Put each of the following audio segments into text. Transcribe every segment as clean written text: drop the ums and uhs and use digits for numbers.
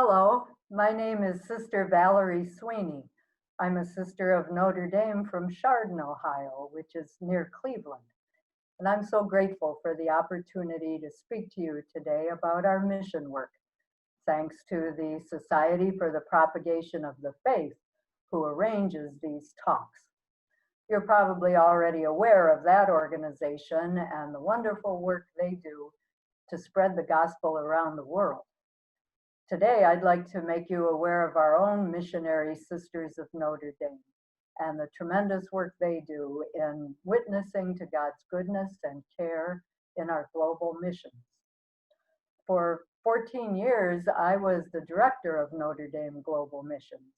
Hello, my name is Sister Valerie Sweeney. I'm a sister of Notre Dame from Chardon, Ohio, which is near Cleveland. And I'm so grateful for the opportunity to speak to you today about our mission work, thanks to the Society for the Propagation of the Faith, who arranges these talks. You're probably already aware of that organization and the wonderful work they do to spread the gospel around the world. Today, I'd like to make you aware of our own missionary Sisters of Notre Dame and the tremendous work they do in witnessing to God's goodness and care in our global missions. For 14 years, I was the director of Notre Dame Global Missions.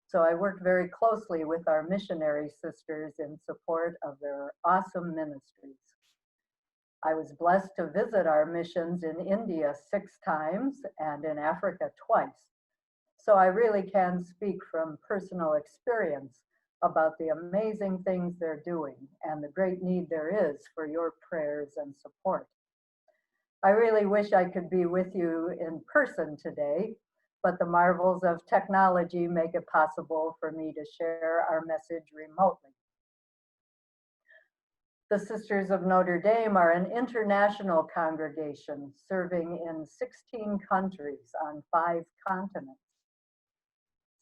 So I worked very closely with our missionary sisters in support of their awesome ministries. I was blessed to visit our missions in India 6 times and in Africa twice. So I really can speak from personal experience about the amazing things they're doing and the great need there is for your prayers and support. I really wish I could be with you in person today, but the marvels of technology make it possible for me to share our message remotely. The Sisters of Notre Dame are an international congregation serving in 16 countries on 5 continents.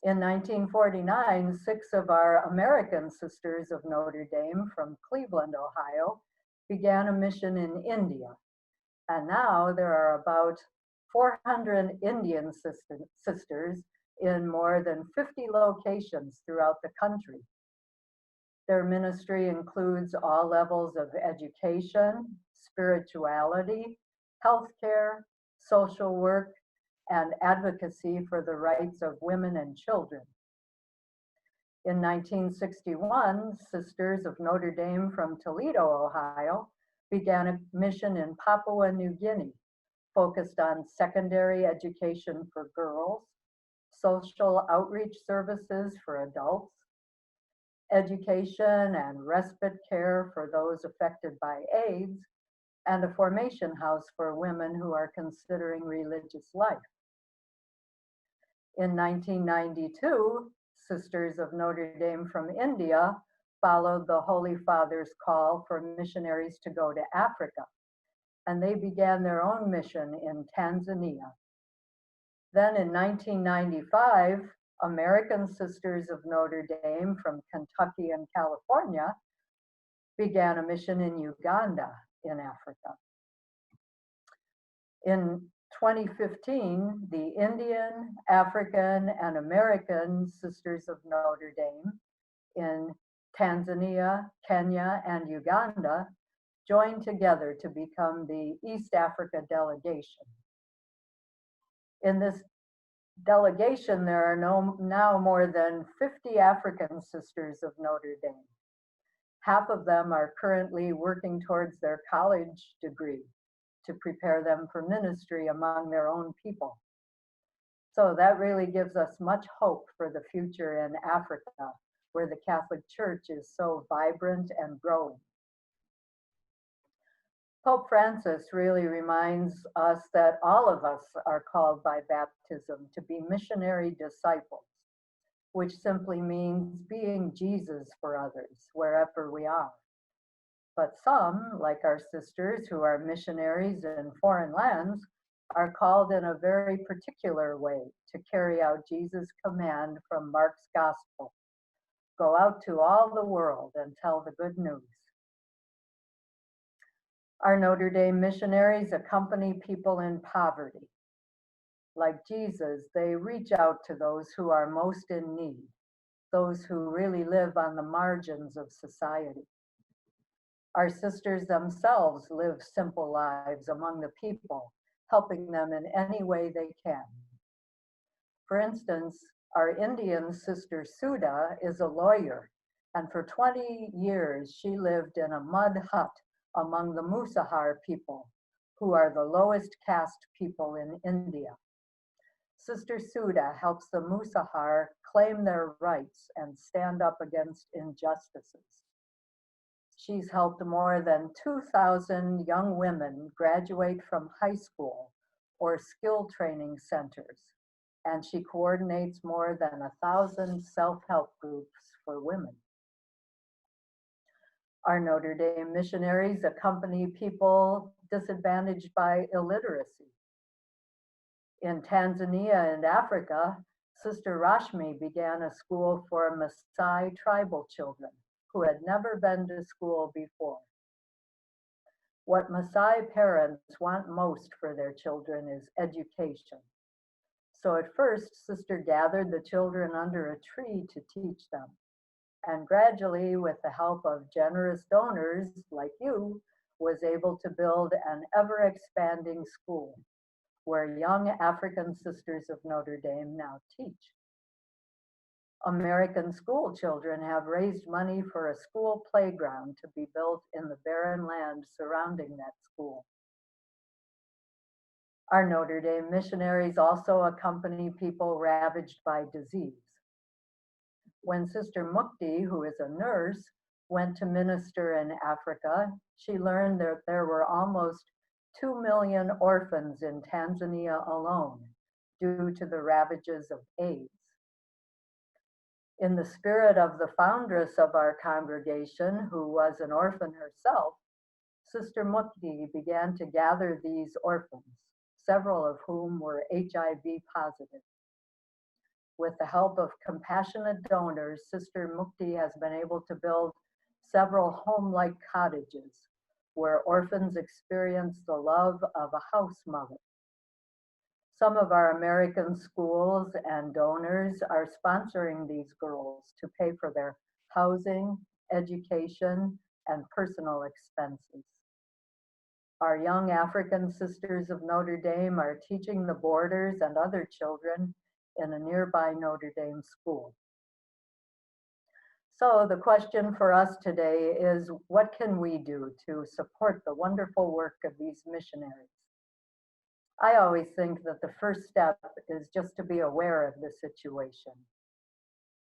In 1949, 6 of our American Sisters of Notre Dame from Cleveland, Ohio, began a mission in India. And now there are about 400 Indian sisters in more than 50 locations throughout the country. Their ministry includes all levels of education, spirituality, healthcare, social work, and advocacy for the rights of women and children. In 1961, Sisters of Notre Dame from Toledo, Ohio, began a mission in Papua New Guinea, focused on secondary education for girls, social outreach services for adults, education and respite care for those affected by AIDS, and a formation house for women who are considering religious life. In 1992, Sisters of Notre Dame from India followed the Holy Father's call for missionaries to go to Africa, and they began their own mission in Tanzania. Then in 1995, American Sisters of Notre Dame from Kentucky and California began a mission in Uganda in Africa. In 2015, the Indian, African, and American Sisters of Notre Dame in Tanzania, Kenya, and Uganda joined together to become the East Africa Delegation. In this delegation, there are now more than 50 African Sisters of Notre Dame. Half of them are currently working towards their college degree to prepare them for ministry among their own people. So that really gives us much hope for the future in Africa, where the Catholic Church is so vibrant and growing. Pope Francis really reminds us that all of us are called by baptism to be missionary disciples, which simply means being Jesus for others wherever we are. But some, like our sisters who are missionaries in foreign lands, are called in a very particular way to carry out Jesus' command from Mark's Gospel. Go out to all the world and tell the good news. Our Notre Dame missionaries accompany people in poverty. Like Jesus, they reach out to those who are most in need, those who really live on the margins of society. Our sisters themselves live simple lives among the people, helping them in any way they can. For instance, our Indian sister Sudha is a lawyer, and for 20 years she lived in a mud hut among the Musahar people, who are the lowest caste people in India. Sister Sudha helps the Musahar claim their rights and stand up against injustices. She's helped more than 2,000 young women graduate from high school or skill training centers, and she coordinates more than 1,000 self-help groups for women. Our Notre Dame missionaries accompany people disadvantaged by illiteracy. In Tanzania and Africa, Sister Rashmi began a school for Maasai tribal children who had never been to school before. What Maasai parents want most for their children is education. So at first, Sister gathered the children under a tree to teach them. And gradually, with the help of generous donors like you, was able to build an ever-expanding school where young African Sisters of Notre Dame now teach. American school children have raised money for a school playground to be built in the barren land surrounding that school. Our Notre Dame missionaries also accompany people ravaged by disease. When Sister Mukti, who is a nurse, went to minister in Africa, she learned that there were almost 2 million orphans in Tanzania alone due to the ravages of AIDS. In the spirit of the foundress of our congregation, who was an orphan herself, Sister Mukti began to gather these orphans, several of whom were HIV positive. With the help of compassionate donors, Sister Mukti has been able to build several home-like cottages where orphans experience the love of a house mother. Some of our American schools and donors are sponsoring these girls to pay for their housing, education, and personal expenses. Our young African Sisters of Notre Dame are teaching the boarders and other children in a nearby Notre Dame school. So the question for us today is, what can we do to support the wonderful work of these missionaries? I always think that the first step is just to be aware of the situation.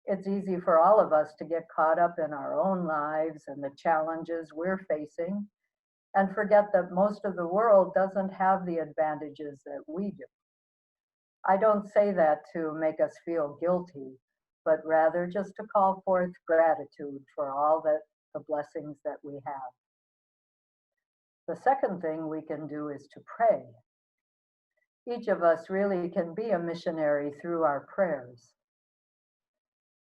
It's easy for all of us to get caught up in our own lives and the challenges we're facing and forget that most of the world doesn't have the advantages that we do. I don't say that to make us feel guilty, but rather just to call forth gratitude for all the blessings that we have. The second thing we can do is to pray. Each of us really can be a missionary through our prayers.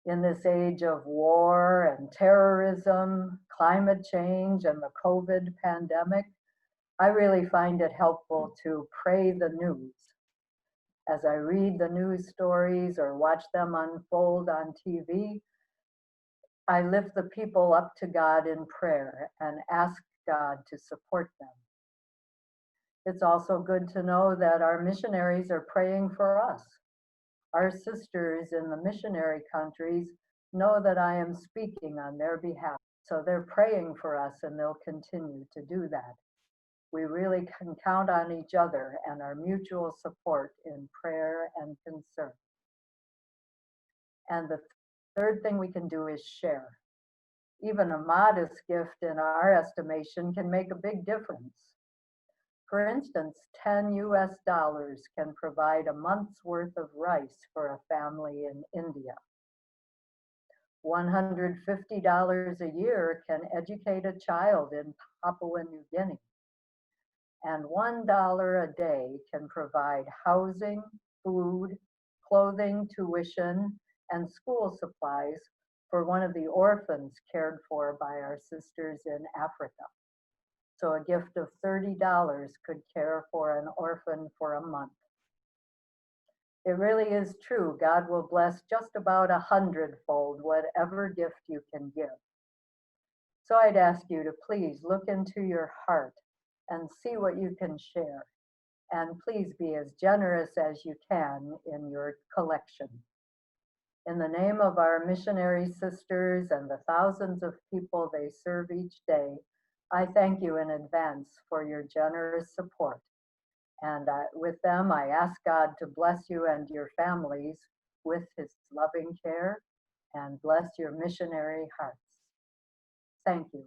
In this age of war and terrorism, climate change, and the COVID pandemic, I really find it helpful to pray the news. As I read the news stories or watch them unfold on TV, I lift the people up to God in prayer and ask God to support them. It's also good to know that our missionaries are praying for us. Our sisters in the missionary countries know that I am speaking on their behalf, so they're praying for us and they'll continue to do that. We really can count on each other and our mutual support in prayer and concern. And the third thing we can do is share. Even a modest gift in our estimation can make a big difference. For instance, $10 US can provide a month's worth of rice for a family in India. $150 a year can educate a child in Papua New Guinea. And $1 a day can provide housing, food, clothing, tuition, and school supplies for one of the orphans cared for by our sisters in Africa. So a gift of $30 could care for an orphan for a month. It really is true. God will bless just about 100-fold whatever gift you can give. So I'd ask you to please look into your heart and see what you can share. And please be as generous as you can in your collection. In the name of our missionary sisters and the thousands of people they serve each day, I thank you in advance for your generous support. And with them, I ask God to bless you and your families with his loving care and bless your missionary hearts. Thank you.